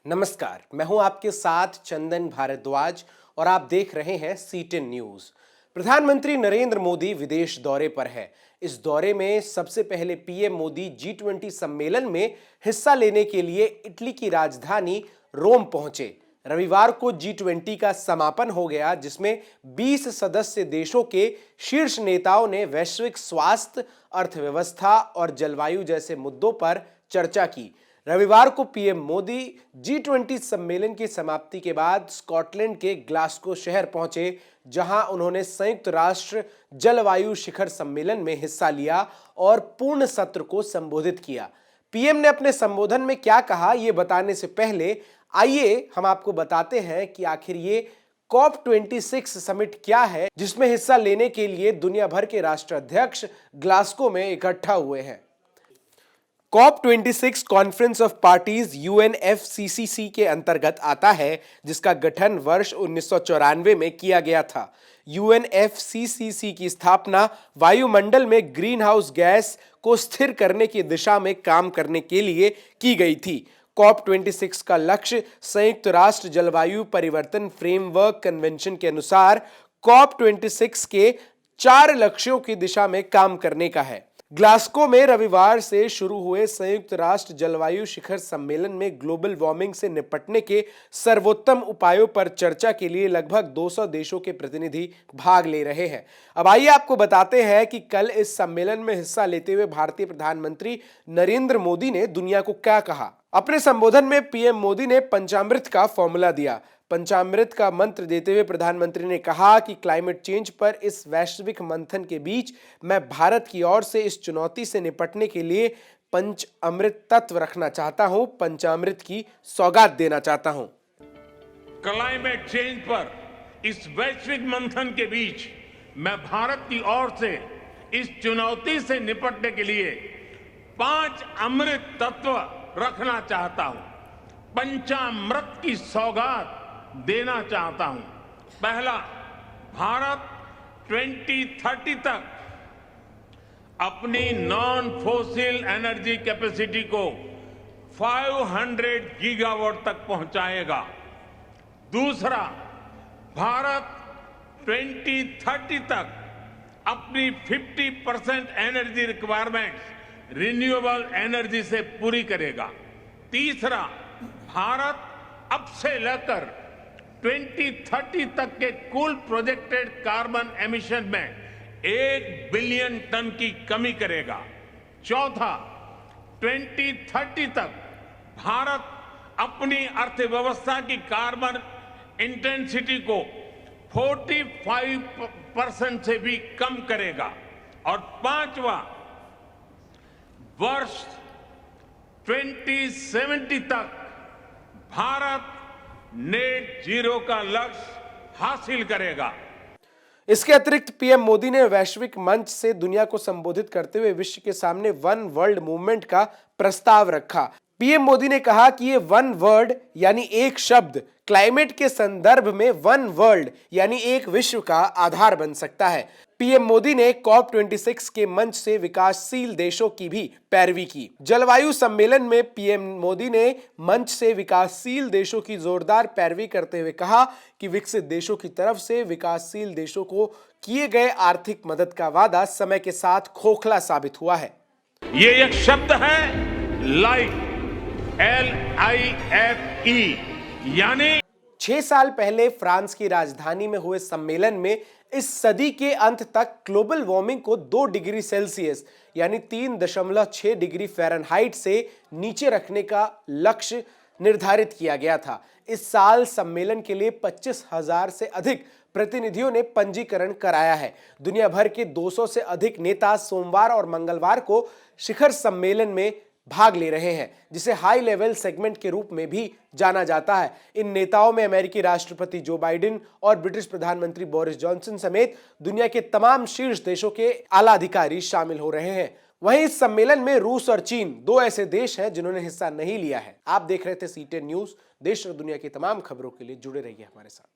नमस्कार, मैं हूं आपके साथ चंदन भारद्वाज और आप देख रहे हैं C10 न्यूज। प्रधानमंत्री नरेंद्र मोदी विदेश दौरे पर है। इस दौरे में सबसे पहले पीएम मोदी G20 सम्मेलन में हिस्सा लेने के लिए इटली की राजधानी रोम पहुंचे। रविवार को G20 का समापन हो गया, जिसमें 20 सदस्य देशों के शीर्ष नेताओं ने वैश्विक स्वास्थ्य, अर्थव्यवस्था और जलवायु जैसे मुद्दों पर चर्चा की। रविवार को पीएम मोदी G20 सम्मेलन की समाप्ति के बाद स्कॉटलैंड के ग्लासगो शहर पहुंचे, जहां उन्होंने संयुक्त राष्ट्र जलवायु शिखर सम्मेलन में हिस्सा लिया और पूर्ण सत्र को संबोधित किया। पीएम ने अपने संबोधन में क्या कहा, यह बताने से पहले आइए हम आपको बताते हैं कि आखिर ये COP26 समिट क्या है, जिसमें हिस्सा लेने के लिए दुनिया भर के राष्ट्राध्यक्ष ग्लासगो में इकट्ठा हुए हैं। COP26 conference of parties UNFCCC के अंतर्गत आता है, जिसका गठन वर्ष 1994 में किया गया था। UNFCCC की स्थापना वायुमंडल में ग्रीन हाउस गैस को स्थिर करने की दिशा में काम करने के लिए की गई थी। COP26 का लक्ष्य संयुक्त राष्ट्र जलवायु परिवर्तन फ्रेमवर्क कन्वेंशन के अनुसार COP26 के 4 लक्ष्यों की दिशा में काम करने का है। ग्लासगो में रविवार से शुरू हुए संयुक्त राष्ट्र जलवायु शिखर सम्मेलन में ग्लोबल वार्मिंग से निपटने के सर्वोत्तम उपायों पर चर्चा के लिए लगभग 200 देशों के प्रतिनिधि भाग ले रहे हैं। अब आइए आपको बताते हैं कि कल इस सम्मेलन में हिस्सा लेते हुए भारतीय प्रधानमंत्री नरेंद्र मोदी ने दुनिया को क्या कहा। अपने संबोधन में पीएम मोदी ने पंचामृत का फॉर्मूला दिया। पंचामृत का मंत्र देते हुए प्रधानमंत्री ने कहा कि क्लाइमेट चेंज पर इस वैश्विक मंथन के बीच मैं भारत की ओर से इस चुनौती से निपटने के लिए पंच अमृत तत्व रखना चाहता हूं, पंचामृत की सौगात देना चाहता हूं। क्लाइमेट चेंज पर इस वैश्विक मंथन के बीच मैं भारत की ओर से इस चुनौती से निपटने के लिए 5 अमृत तत्व रखना चाहता हूं, पंचामृत की सौगात देना चाहता हूं। पहला, भारत 2030 तक अपनी नॉन फोसिल एनर्जी कैपेसिटी को 500 गीगावाट तक पहुंचाएगा। दूसरा, भारत 2030 तक अपनी 50% एनर्जी रिक्वायरमेंट्स रिन्यूएबल एनर्जी से पूरी करेगा। तीसरा, भारत अब से लेकर 2030 तक के कुल प्रोजेक्टेड कार्बन एमिशन में 1 बिलियन टन की कमी करेगा। चौथा, 2030 तक भारत अपनी अर्थव्यवस्था की कार्बन इंटेंसिटी को 45% से भी कम करेगा। और पांचवा, वर्ष 2070 तक भारत नेट जीरो का लक्ष्य हासिल करेगा। इसके अतिरिक्त पीएम मोदी ने वैश्विक मंच से दुनिया को संबोधित करते हुए विश्व के सामने वन वर्ल्ड मूवमेंट का प्रस्ताव रखा। पीएम मोदी ने कहा कि ये वन वर्ल्ड यानी एक शब्द क्लाइमेट के संदर्भ में वन वर्ल्ड यानी एक विश्व का आधार बन सकता है। पीएम मोदी ने COP26 के मंच से विकासशील देशों की भी पैरवी की। जलवायु सम्मेलन में पीएम मोदी ने मंच से विकासशील देशों की जोरदार पैरवी करते हुए कहा कि विकसित देशों की तरफ से विकासशील देशों को किए गए आर्थिक मदद का वादा समय के साथ खोखला साबित हुआ है। ये एक शब्द है लाइफ, LIFE, यानी 6 साल पहले फ्रांस की राजधानी में हुए सम्मेलन में इस सदी के अंत तक ग्लोबल वार्मिंग को 2 डिग्री सेल्सियस यानी 3.6 डिग्री फ़ारेनहाइट से नीचे रखने का लक्ष्य निर्धारित किया गया था। इस साल सम्मेलन के लिए 25,000 से अधिक प्रतिनिधियों ने पंजीकरण कराया है। दुनिया भर के 200 से अधिक नेता सोमवार और मंगलवार को शिखर सम्मेलन में भाग ले रहे हैं, जिसे हाई लेवल सेगमेंट के रूप में भी जाना जाता है। इन नेताओं में अमेरिकी राष्ट्रपति जो बाइडेन और ब्रिटिश प्रधानमंत्री बोरिस जॉनसन समेत दुनिया के तमाम शीर्ष देशों के आला अधिकारी शामिल हो रहे हैं। वहीं इस सम्मेलन में रूस और चीन 2 ऐसे देश हैं जिन्होंने हिस्सा नहीं लिया है। आप देख रहे थे C10 न्यूज। देश और दुनिया की तमाम खबरों के लिए जुड़े रहिए हमारे साथ।